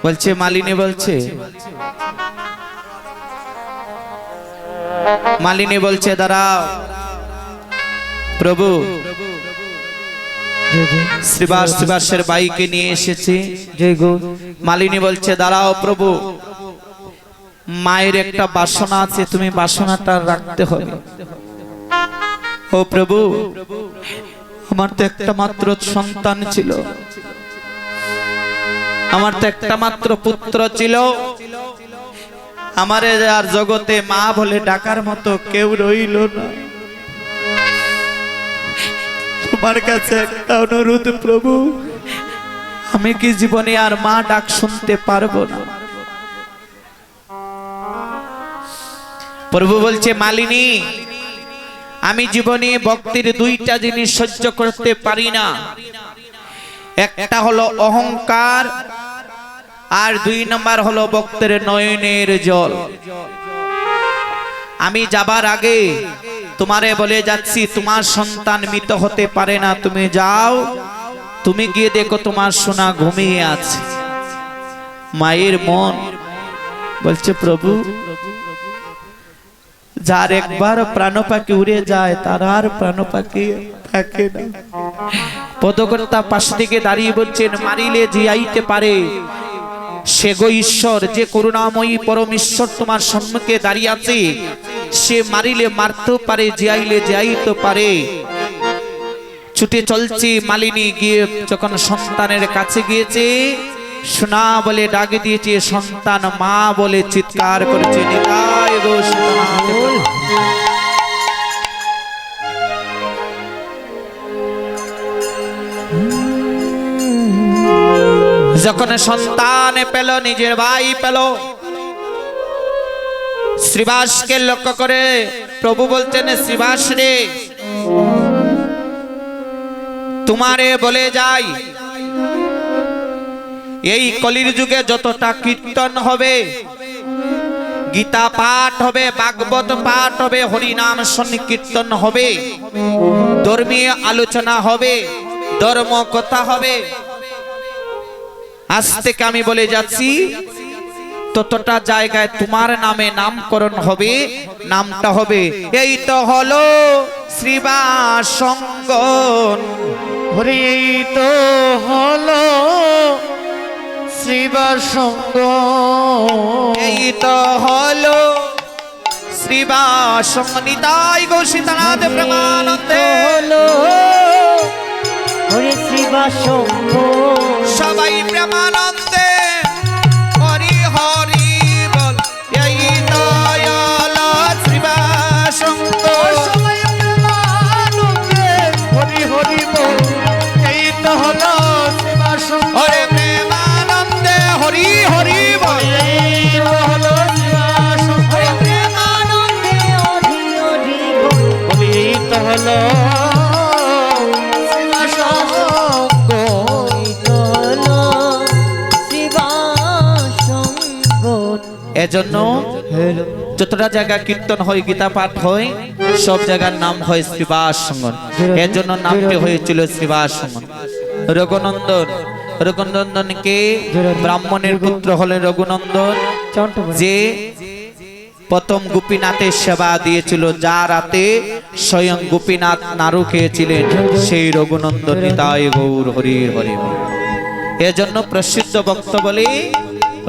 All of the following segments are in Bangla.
বলছে মালিনী বলছে দাঁড়াও প্রভু শ্রীবাসের বাইকে নিয়ে এসেছি। মালিনী বলছে দাঁড়াও প্রভু, মায়ের একটা বাসনা আছে, তুমি বাসনাটা রাখতে হবে। ও প্রভু, আমার তো একটা মাত্র সন্তান ছিল, আমার তো একটা মাত্র পুত্র ছিল, আমার আর জগতে মা বলে ডাকার মতো কেউ রইল না। তোমার কাছে একটা অনুরোধ প্রভু, আমি কি জীবনে আর মা ডাক শুনতে পারবো না? প্রভু বলছে মালিনী, আমি জীবনে ভক্তির দুইটা জিনিস সহ্য করতে পারি না। একটা হলো অহংকার, আর 2 নম্বর হলো ভক্তের নয়নের জল। আমি যাবার আগে তোমারে বলে যাচ্ছি, তোমার সন্তান মৃত হতে পারে না। তুমি যাও, তুমি গিয়ে দেখো তোমার সোনা ঘুমিয়ে আছে। মায়ের মন বলছে প্রভু, যার একবার প্রাণ পাখি উড়ে যায় তার আর প্রাণ পাখি থাকে না। পদকর্তা পাশ থেকে দাঁড়িয়ে বলছেন, মারিলে যে আইতে পারে সে গো ঈশ্বর, যে করুণাময়ী পরম ঈশ্বর তোমার সম্মুখে দাঁড়িয়ে আছে, সে মারিলে মারতেও পারে, যে আইলে যে আইতে পারে। ছুটে চলছে মালিনী, গিয়ে যখন সন্তানের কাছে গিয়েছে, সোনা বলে ডাক দিয়েছে, সন্তান মা বলে চিৎকার করেছে, নিতাই গো সীতানাথ। যখন সন্তান পেল, নিজের ভাই পেল, শ্রীবাসকে লক্ষ্য করে প্রভু বলছেন, শ্রীবাস রে, তোমারে বলে যাই, এই কলির যুগে যতটা কীর্তন হবে, গীতা পাঠ হবে, ভাগবত পাঠ হবে, হরিনাম সংকীর্তন হবে, ধর্মীয় আলোচনা হবে, ধর্ম কথা হবে, আজ থেকে আমি বলে যাচ্ছি ততটা জায়গায় তোমার নামে নামকরণ হবে। নামটা হবে, এই তো হলো শ্রীবাসঙ্গন, এই তো হলো শ্রীবাসঙ্গন, এই তো হলো শ্রীবাসঙ্গ। নিতাই গো সীতানাথ প্রেমানন্দে হলো হরে শ্রীবাসঙ্গ। সবাই প্রেমানন্দে হরি হরি বল, এই তো হলো শ্রীবাসঙ্গ। সবাই প্রেমানন্দে হরি হরি বল, এই তো হলো শ্রীবাসঙ্গ। হরে প্রেমানন্দে হরি হরি বল, এই তো হলো শ্রীবাসঙ্গ। প্রেমানন্দে হরি হরি বল, এই তো হলো এজন্য যতটা জায়গা কীর্তন হয়, গীতা পাঠ হয়, সব জায়গার নাম হয় শ্রীবাসঙ্গন। এর জন্য নামটি হয়েছিল শ্রীবাসঙ্গন। রঘুনন্দনকে ব্রাহ্মণের পুত্র হলেন রঘুনন্দন, যে প্রথম গোপীনাথের সেবা দিয়েছিল, যার রাতে স্বয়ং গোপীনাথ নাড়ু খেয়েছিলেন, সেই রঘুনন্দন। নিতাই গৌর হরি হরি। এজন্য প্রসিদ্ধ ভক্ত বলে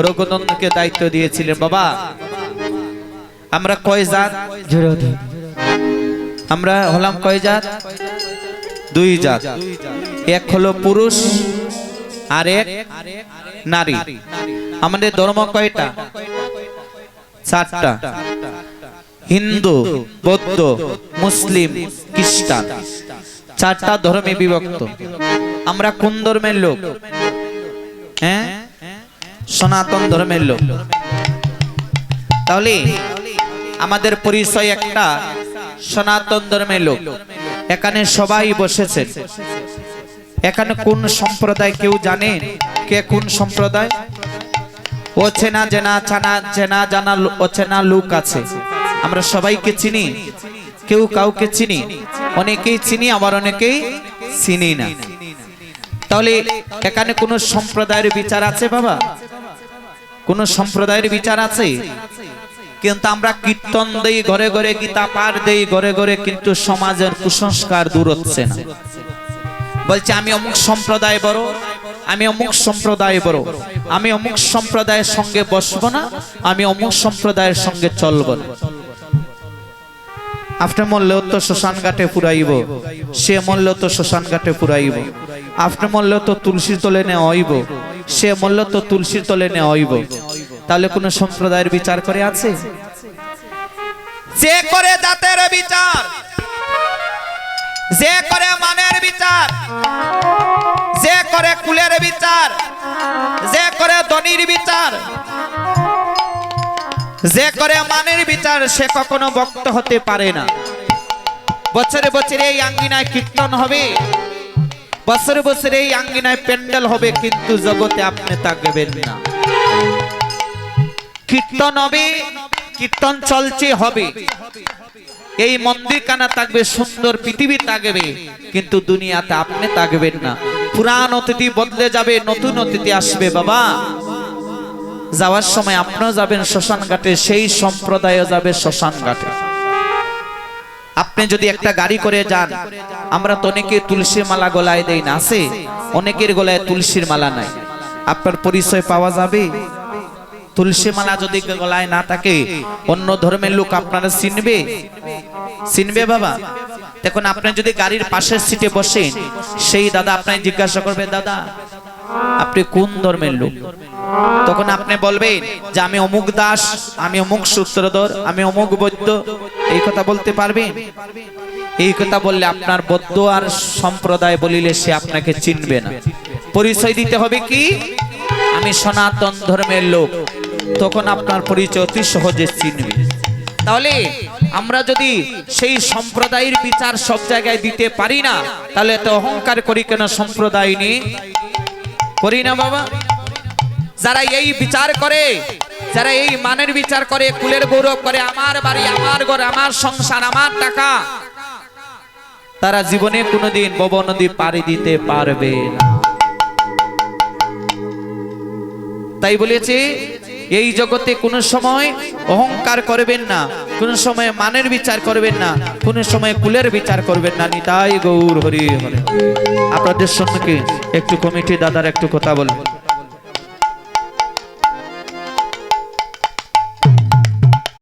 রঘুনন্দনকে দায়িত্ব দিয়েছিলেন। বাবা, আমরা কয় জাত? আমরা হলাম কয় জাত? 2 জাত। এক হলো পুরুষ আর এক নারী। আমাদের ধর্ম কয়টা? 4টা। হিন্দু, বৌদ্ধ, মুসলিম, খ্রিস্টান, 4টা ধর্মে বিভক্ত। আমরা কোন ধর্মের লোক? হ্যাঁ, সনাতন ধর্মের লোক। তাহলে আমাদের পরিচয় একটা সনাতন ধর্মের লোক। এখানে সবাই বসেছে, এখানে কোন সম্প্রদায় কেউ জানে? কে কোন সম্প্রদায়? অচেনা জানা অচেনা লোক আছে। আমরা সবাইকে চিনি, কেউ কাউকে চিনি, অনেকেই চিনি, আবার অনেকেই চিনি না। তাহলে এখানে কোন সম্প্রদায়ের বিচার আছে বাবা? কোন সম্প্রদায়ের বিচার আছে? কিন্তু আমরা কীর্তন দেই ঘরে ঘরে, গীতা পাঠ দেই ঘরে ঘরে, কিন্তু সমাজের কুসংস্কার দূর হচ্ছে না। বলছে আমি অমুক সম্প্রদায় বড়, আমি অমুক সম্প্রদায় বড়, আমি অমুক সম্প্রদায়ের সঙ্গে বসবো না, আমি অমুক সম্প্রদায়ের সঙ্গে চলবো না। আপনি মরলেও তো শ্মশান ঘাটে পুরাইব, সে মরলেও তো শ্মশান ঘাটে পুরাইব। আপনি মরলেও তো তুলসীর তলে নেওয়া হইব, সে মরলেও তো তুলসীর তলে নেওয়া হইব। তাহলে কোন সম্প্রদায়ের বিচার করে আছে? যে করে জাতের বিচার, যে করে মানের বিচার, যে করে কুলের বিচার, যে করে ধনীর বিচার, যে করে মানের বিচার, সে কখনো ভক্ত হতে পারে না। বছরে বছরে এই আঙ্গিনায় কীর্তন হবে, বছরে বছরে এই আঙ্গিনায় প্যান্ডেল হবে, কিন্তু জগতে আপনি থাকবেন না। কীর্তন হবে, কীর্তন চলছে হবে, এই মন্দির কানা থাকবে, সুন্দর পৃথিবী থাকবে, কিন্তু দুনিয়াতে আপনি থাকবেন না। পুরান অতিথি বদলে যাবে, নতুন অতিথি আসবে। বাবা, যাওয়ার সময় আপনিও যাবেন শ্মশান ঘাটে, সেই সম্প্রদায়ও যাবে শ্মশান ঘাটে। আপনি যদি একটা গাড়ি করে যান, আমরা তো অনেকে তুলসীর মালা গলায় দেই না, আছে অনেকের গলায় তুলসীর মালা নাই, আপনার পরিচয় পাওয়া যাবে? তুলসী মালা যদি গলায় না থাকে, অন্য ধর্মের লোক আপনারা চিনবে? চিনবে বাবা? দেখুন, আপনি যদি গাড়ির পাশের সিটে বসেন, সেই দাদা আপনাকে জিজ্ঞাসা করবে, দাদা আপনি কোন ধর্মের লোক? তখন আপনি বলবেন যে আমি অমুক দাস, আমি অমুক সূত্রধর, আমি অমুক বৈদ্য। এই কথা বলতে পারবেন? এই কথা বললে আপনার বৌদ্ধ আর সম্প্রদায় বলিলে সে আপনাকে চিনবে না। পরিচয় দিতে হবে কি, আমি সনাতন ধর্মের লোক, তখন আপনার পরিচয় অতি সহজে চিনবে। তাহলে আমরা যদি সেই সম্প্রদায়ের বিচার সব জায়গায় দিতে পারি না, তাহলে এত অহংকার করি কেন সম্প্রদায় নিয়ে? করি না বাবা? যারা এই বিচার করে, যারা এই মানের বিচার করে, কুলের গৌরব করে, আমার বাড়ি, আমার ঘর, আমার সংসার, আমার টাকা, তারা জীবনে কোনোদিন ভব নদী পাড়ি দিতে পারবে না। তাই বলেছে, এই জগতে কোনো সময় অহংকার করবেন না, কোন সময় মানের বিচার করবেন না, কোন সময় কুলের বিচার করবেন না। নিতাই গৌর হরি হরি। আপনাদের সঙ্গে একটু কমিটি দাদার একটু কথা বলবেন।